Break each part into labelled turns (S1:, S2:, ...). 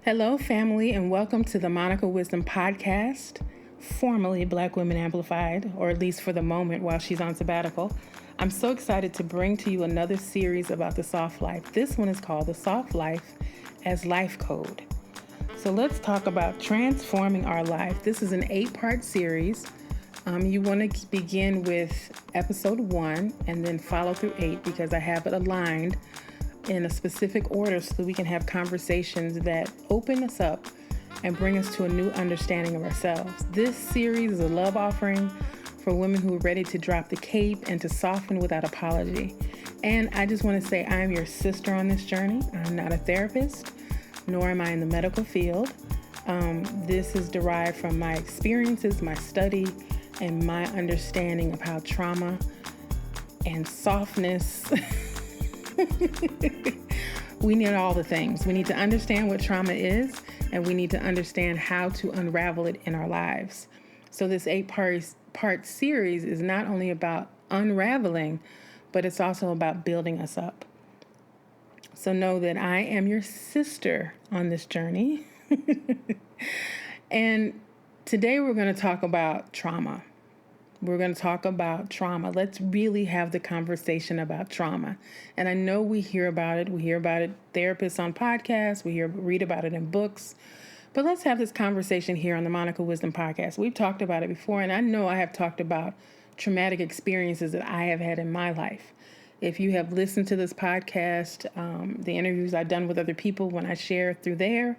S1: Hello, family, and welcome to the Monica Wisdom Podcast, formerly Black Women Amplified, or at least for the moment while she's on sabbatical. I'm so excited to bring to you another series about the soft life. This one is called The Soft Life as LifeCode. So let's talk about transforming our life. This is an 8-part series. You want to begin with episode 1 and then follow through 8 because I have it aligned in a specific order so that we can have conversations that open us up and bring us to a new understanding of ourselves. This series is a love offering for women who are ready to drop the cape and to soften without apology. And I just want to say I am your sister on this journey. I'm not a therapist, nor am I in the medical field. This is derived from my experiences, my study, and my understanding of how trauma and softness we need all the things. We need to understand what trauma is, and we need to understand how to unravel it in our lives. So this 8-part series is not only about unraveling, but it's also about building us up. So know that I am your sister on this journey. And today we're going to talk about trauma. We're going to talk about trauma. Let's really have the conversation about trauma. And I know we hear about it. We hear about it, therapists on podcasts. We read about it in books. But let's have this conversation here on the Monica Wisdom Podcast. We've talked about it before, and I know I have talked about traumatic experiences that I have had in my life. If you have listened to this podcast, the interviews I've done with other people when I share through there,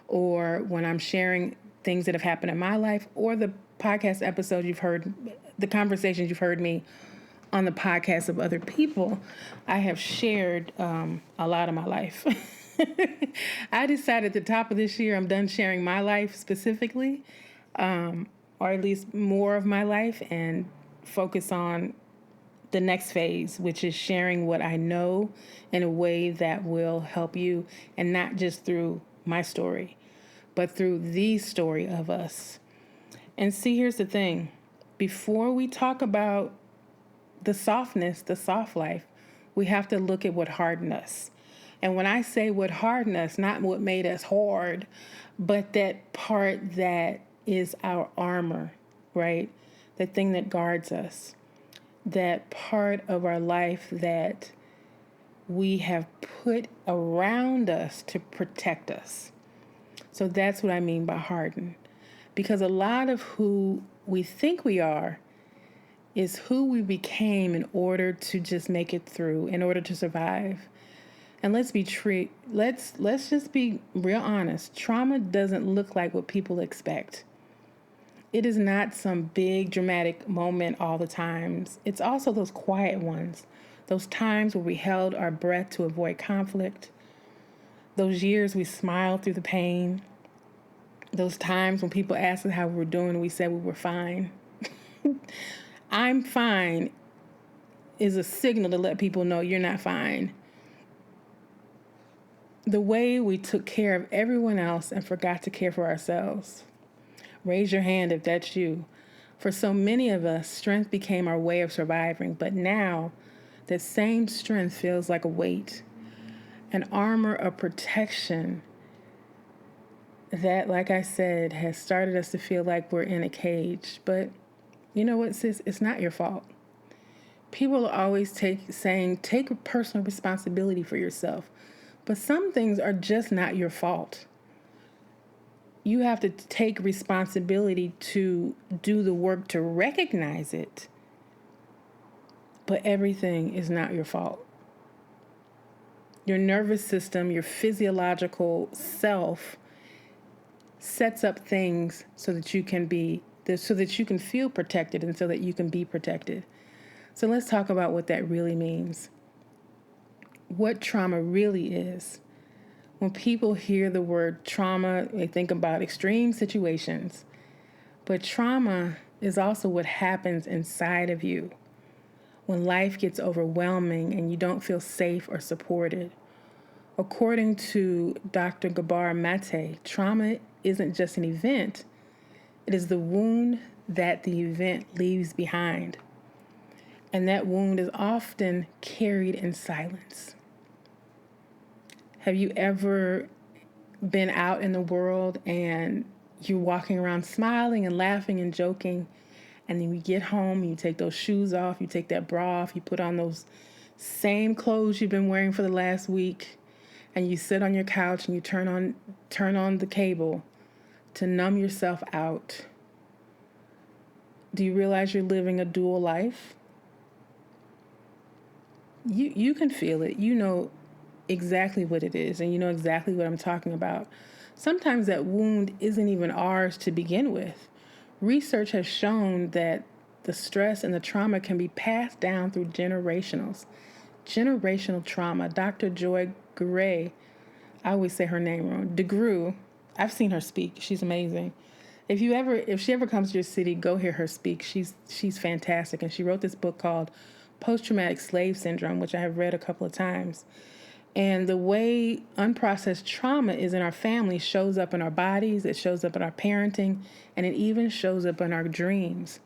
S1: or when I'm sharing things that have happened in my life, or the podcast episodes you've heard, the conversations you've heard me on the podcast of other people, I have shared a lot of my life. I decided at the top of this year I'm done sharing my life specifically, or at least more of my life, and focus on the next phase, which is sharing what I know in a way that will help you, and not just through my story, but through the story of us. And see, here's the thing. Before we talk about the softness, the soft life, we have to look at what hardened us. And when I say what hardened us, not what made us hard, but that part that is our armor, right? That thing that guards us. That part of our life that we have put around us to protect us. So that's what I mean by hardened. Because a lot of who we think we are is who we became in order to just make it through, in order to survive. And let's just be real honest. Trauma doesn't look like what people expect. It is not some big dramatic moment all the times. It's also those quiet ones, those times where we held our breath to avoid conflict, those years we smiled through the pain, those times when people asked us how we were doing and we said we were fine. I'm fine is a signal to let people know you're not fine. The way we took care of everyone else and forgot to care for ourselves. Raise your hand if that's you. For so many of us, strength became our way of surviving, but now that same strength feels like a weight, an armor of protection that, like I said, has started us to feel like we're in a cage. But you know what, sis? It's not your fault. People are always saying, take personal responsibility for yourself. But some things are just not your fault. You have to take responsibility to do the work to recognize it. But everything is not your fault. Your nervous system, your physiological self sets up things so that you can feel protected and so that you can be protected. So let's talk about what that really means. What trauma really is. When people hear the word trauma, they think about extreme situations. But trauma is also what happens inside of you when life gets overwhelming and you don't feel safe or supported. According to Dr. Gabor Mate, trauma isn't just an event. It is the wound that the event leaves behind. And that wound is often carried in silence. Have you ever been out in the world and you're walking around smiling and laughing and joking, and then you get home and you take those shoes off, you take that bra off, you put on those same clothes you've been wearing for the last week, and you sit on your couch and you turn on the cable to numb yourself out. Do you realize you're living a dual life? You can feel it. You know exactly what it is, and you know exactly what I'm talking about. Sometimes that wound isn't even ours to begin with. Research has shown that the stress and the trauma can be passed down through generational trauma. Dr. Joy Gray, I always say her name wrong, DeGrew. I've seen her speak. She's amazing. If she ever comes to your city, go hear her speak. She's fantastic, and she wrote this book called Post-Traumatic Slave Syndrome, which I have read a couple of times. And the way unprocessed trauma is in our family shows up in our bodies, it shows up in our parenting, and it even shows up in our dreams.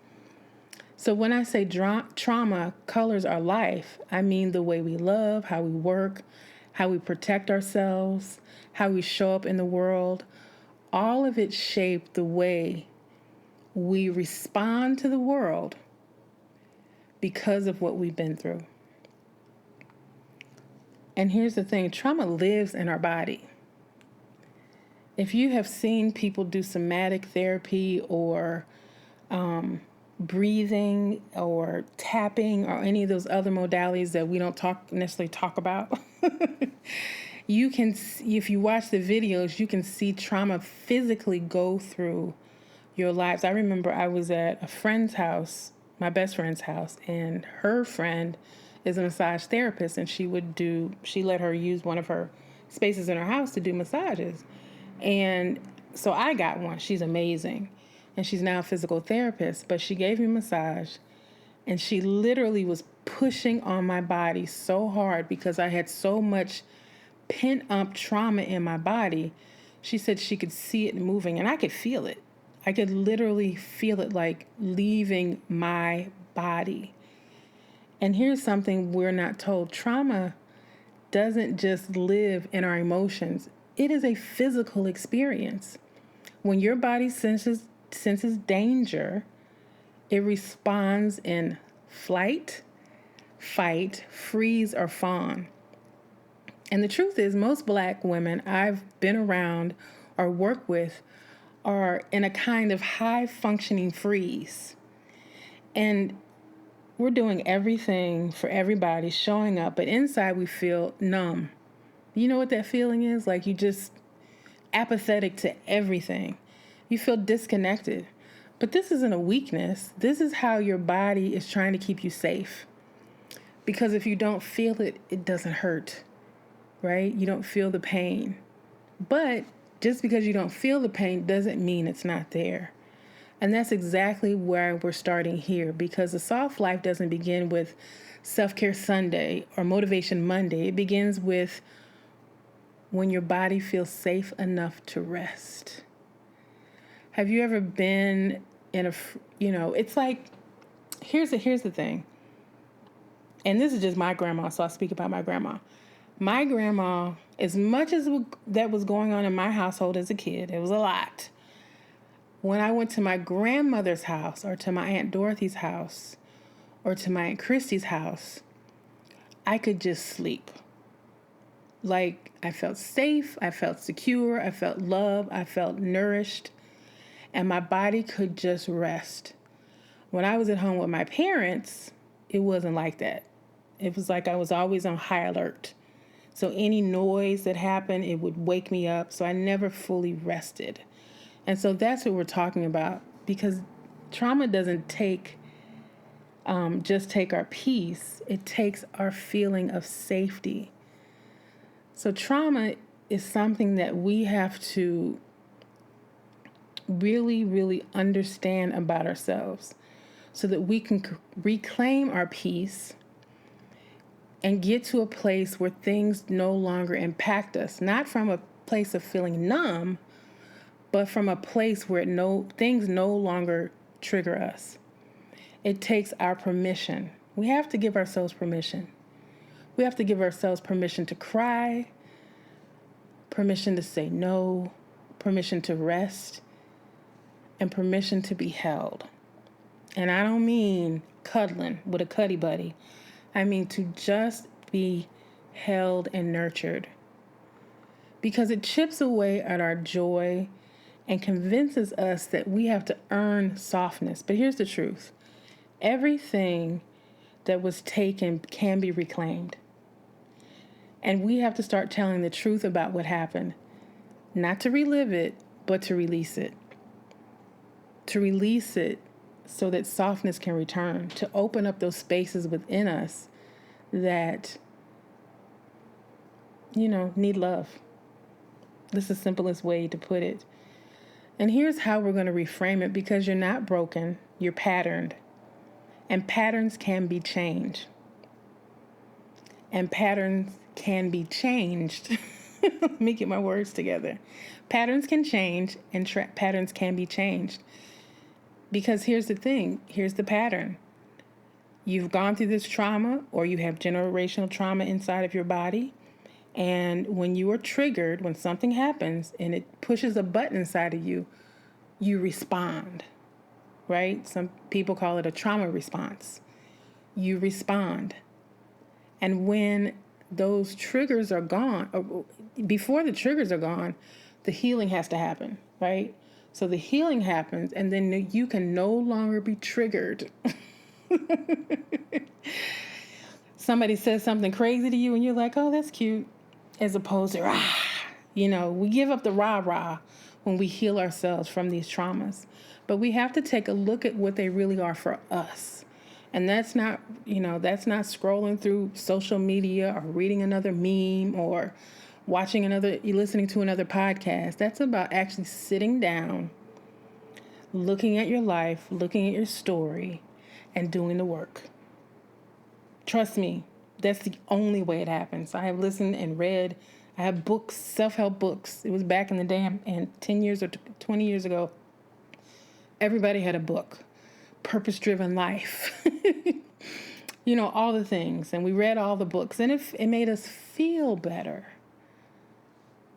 S1: So when I say trauma colors our life, I mean the way we love, how we work, how we protect ourselves, how we show up in the world. All of it shaped the way we respond to the world because of what we've been through. And here's the thing, trauma lives in our body. If you have seen people do somatic therapy or breathing or tapping or any of those other modalities that we don't necessarily talk about, you can, if you watch the videos, you can see trauma physically go through your lives. I remember I was at a friend's house, my best friend's house, and her friend is a massage therapist, and she let her use one of her spaces in her house to do massages. And so I got one. She's amazing. And she's now a physical therapist, but she gave me a massage, and she literally was pushing on my body so hard because I had so much pent up trauma in my body. She said she could see it moving, and I could feel it. I could literally feel it like leaving my body. And here's something we're not told. Trauma doesn't just live in our emotions. It is a physical experience. When your body senses danger, it responds in flight, fight, freeze, or fawn. And the truth is, most Black women I've been around or work with are in a kind of high-functioning freeze. And we're doing everything for everybody, showing up, but inside we feel numb. You know what that feeling is? Like you just apathetic to everything. You feel disconnected. But this isn't a weakness. This is how your body is trying to keep you safe. Because if you don't feel it, it doesn't hurt, right? You don't feel the pain. But just because you don't feel the pain doesn't mean it's not there. And that's exactly where we're starting here, because the soft life doesn't begin with Self-Care Sunday or Motivation Monday. It begins with when your body feels safe enough to rest. Have you ever been in it's like, here's the thing. And this is just my grandma, so I'll speak about my grandma. My grandma, as much as that was going on in my household as a kid, it was a lot. When I went to my grandmother's house or to my Aunt Dorothy's house or to my Aunt Christie's house, I could just sleep. Like I felt safe, I felt secure, I felt loved, I felt nourished, and my body could just rest. When I was at home with my parents, it wasn't like that. It was like I was always on high alert. So any noise that happened, it would wake me up. So I never fully rested. And so that's what we're talking about, because trauma doesn't just take our peace. It takes our feeling of safety. So trauma is something that we have to really, really understand about ourselves so that we can reclaim our peace and get to a place where things no longer impact us, not from a place of feeling numb, but from a place where things no longer trigger us. It takes our permission. We have to give ourselves permission. We have to give ourselves permission to cry, permission to say no, permission to rest, and permission to be held. And I don't mean cuddling with a cuddy buddy. I mean to just be held and nurtured. Because it chips away at our joy and convinces us that we have to earn softness. But here's the truth. Everything that was taken can be reclaimed. And we have to start telling the truth about what happened. Not to relive it, but to release it. To release it so that softness can return. To open up those spaces within us that, need love. This is the simplest way to put it. And here's how we're going to reframe it, because you're not broken, you're patterned. And patterns can be changed. And patterns can be changed. Let me get my words together. Patterns can change and patterns can be changed. Because here's the thing, here's the pattern. You've gone through this trauma, or you have generational trauma inside of your body. And when you are triggered, when something happens and it pushes a button inside of you, you respond, right? Some people call it a trauma response. You respond. And when those triggers are gone, or before the triggers are gone, the healing has to happen, right? So the healing happens, and then you can no longer be triggered. Somebody says something crazy to you, and you're like, oh, that's cute. As opposed to, we give up the rah-rah when we heal ourselves from these traumas. But we have to take a look at what they really are for us. And that's not scrolling through social media or reading another meme or listening to another podcast. That's about actually sitting down, looking at your life, looking at your story, and doing the work. Trust me. That's the only way it happens. I have listened and read. I have books, self-help books. It was back in the day, and 10 years or 20 years ago, everybody had a book. Purpose-driven life. All the things. And we read all the books. And it made us feel better.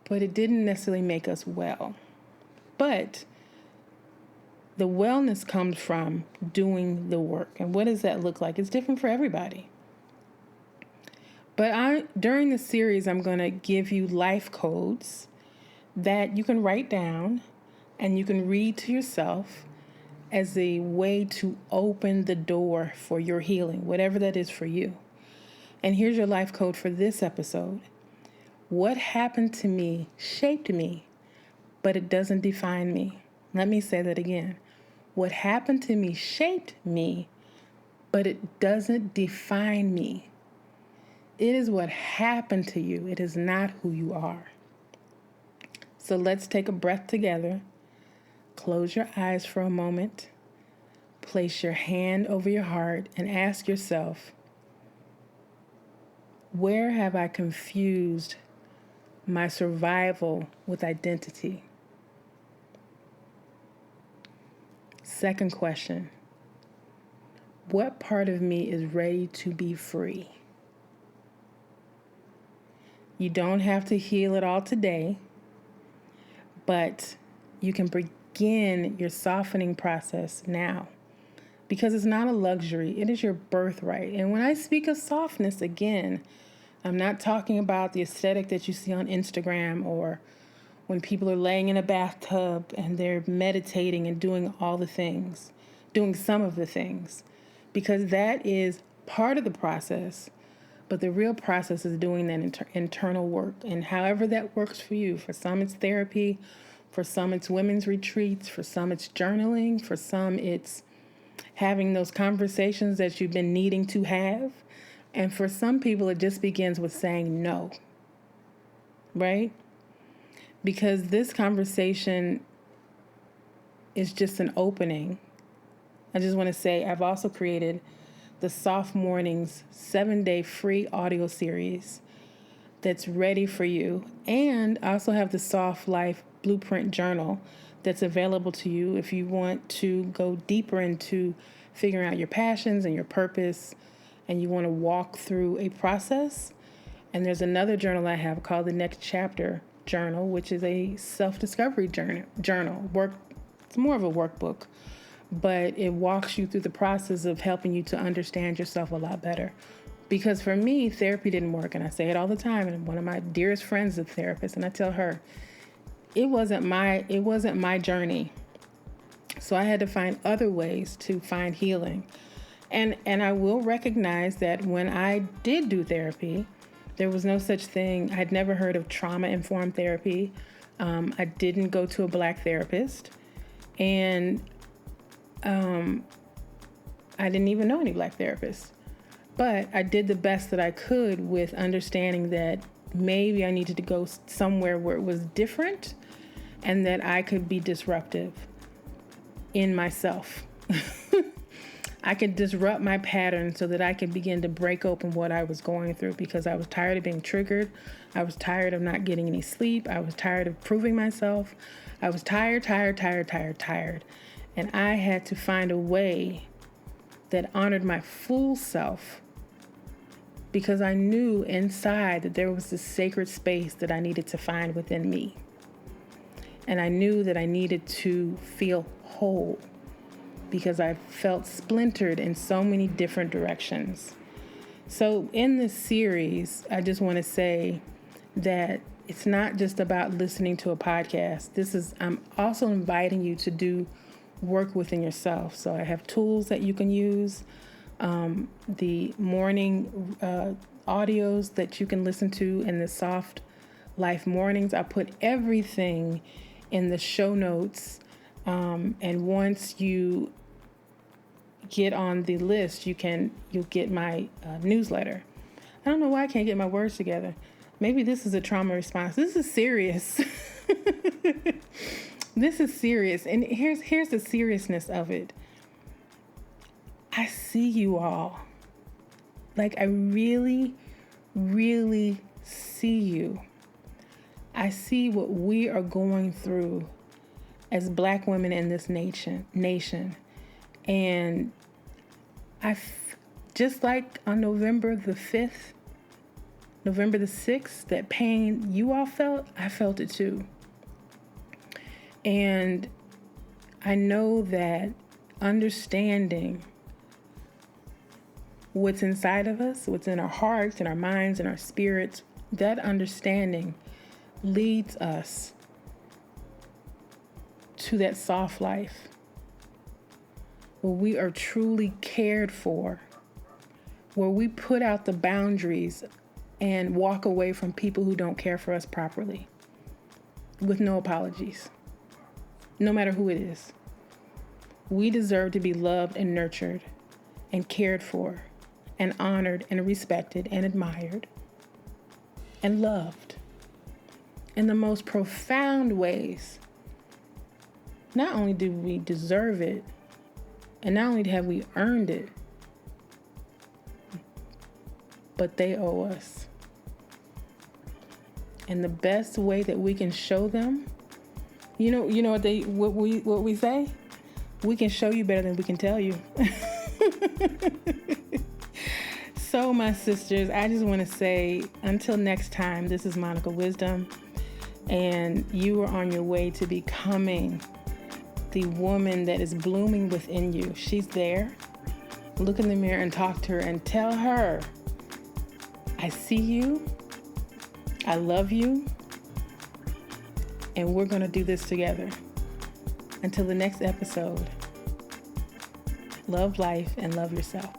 S1: But it didn't necessarily make us well. But the wellness comes from doing the work. And what does that look like? It's different for everybody. But during the series, I'm going to give you life codes that you can write down and you can read to yourself as a way to open the door for your healing, whatever that is for you. And here's your life code for this episode. What happened to me shaped me, but it doesn't define me. Let me say that again. What happened to me shaped me, but it doesn't define me. It is what happened to you. It is not who you are. So let's take a breath together. Close your eyes for a moment. Place your hand over your heart and ask yourself, where have I confused my survival with identity? Second question, what part of me is ready to be free? You don't have to heal it all today, but you can begin your softening process now, because it's not a luxury. It is your birthright. And when I speak of softness, again, I'm not talking about the aesthetic that you see on Instagram or when people are laying in a bathtub and they're meditating and doing all the things, doing some of the things, because that is part of the process. But the real process is doing that internal work, and however that works for you. For some, it's therapy. For some, it's women's retreats. For some, it's journaling. For some, it's having those conversations that you've been needing to have. And for some people, it just begins with saying no, right? Because this conversation is just an opening. I just want to say I've also created the Soft Mornings 7-day free audio series that's ready for you. And I also have the Soft Life Blueprint Journal that's available to you if you want to go deeper into figuring out your passions and your purpose, and you want to walk through a process. And there's another journal I have called The Next Chapter journal, which is a self-discovery journal. It's more of a workbook, but it walks you through the process of helping you to understand yourself a lot better. Because for me, therapy didn't work, and I say it all the time, and one of my dearest friends is a therapist, and I tell her, it wasn't my journey. So I had to find other ways to find healing. And I will recognize that when I did do therapy, there was no such thing. I'd never heard of trauma-informed therapy. I didn't go to a Black therapist, and I didn't even know any Black therapists. But I did the best that I could with understanding that maybe I needed to go somewhere where it was different and that I could be disruptive in myself. I could disrupt my pattern so that I could begin to break open what I was going through, because I was tired of being triggered. I was tired of not getting any sleep. I was tired of proving myself. I was tired. And I had to find a way that honored my full self, because I knew inside that there was this sacred space that I needed to find within me. And I knew that I needed to feel whole, because I felt splintered in so many different directions. So in this series, I just want to say that it's not just about listening to a podcast. I'm also inviting you to do work within yourself. So I have tools that you can use, the morning audios that you can listen to in the Soft Life mornings. I put everything in the show notes. And once you get on the list, you'll get my newsletter. I don't know why I can't get my words together. Maybe this is a trauma response. This is serious. This is serious. And here's the seriousness of it. I see you all. Like, I really, really see you. I see what we are going through as Black women in this nation. And just like on November the 5th, November the 6th, that pain you all felt, I felt it too. And I know that understanding what's inside of us, what's in our hearts and our minds and our spirits, that understanding leads us to that soft life where we are truly cared for, where we put out the boundaries and walk away from people who don't care for us properly with no apologies, no matter who it is. We deserve to be loved and nurtured and cared for and honored and respected and admired and loved in the most profound ways. Not only do we deserve it, and not only have we earned it, but they owe us. And the best way that we can show them, you know what we say? We can show you better than we can tell you. So, my sisters, I just want to say, until next time, this is Monica Wisdom, and you are on your way to becoming the woman that is blooming within you. She's there. Look in the mirror and talk to her and tell her, I see you, I love you, and we're going to do this together. Until the next episode, love life and love yourself.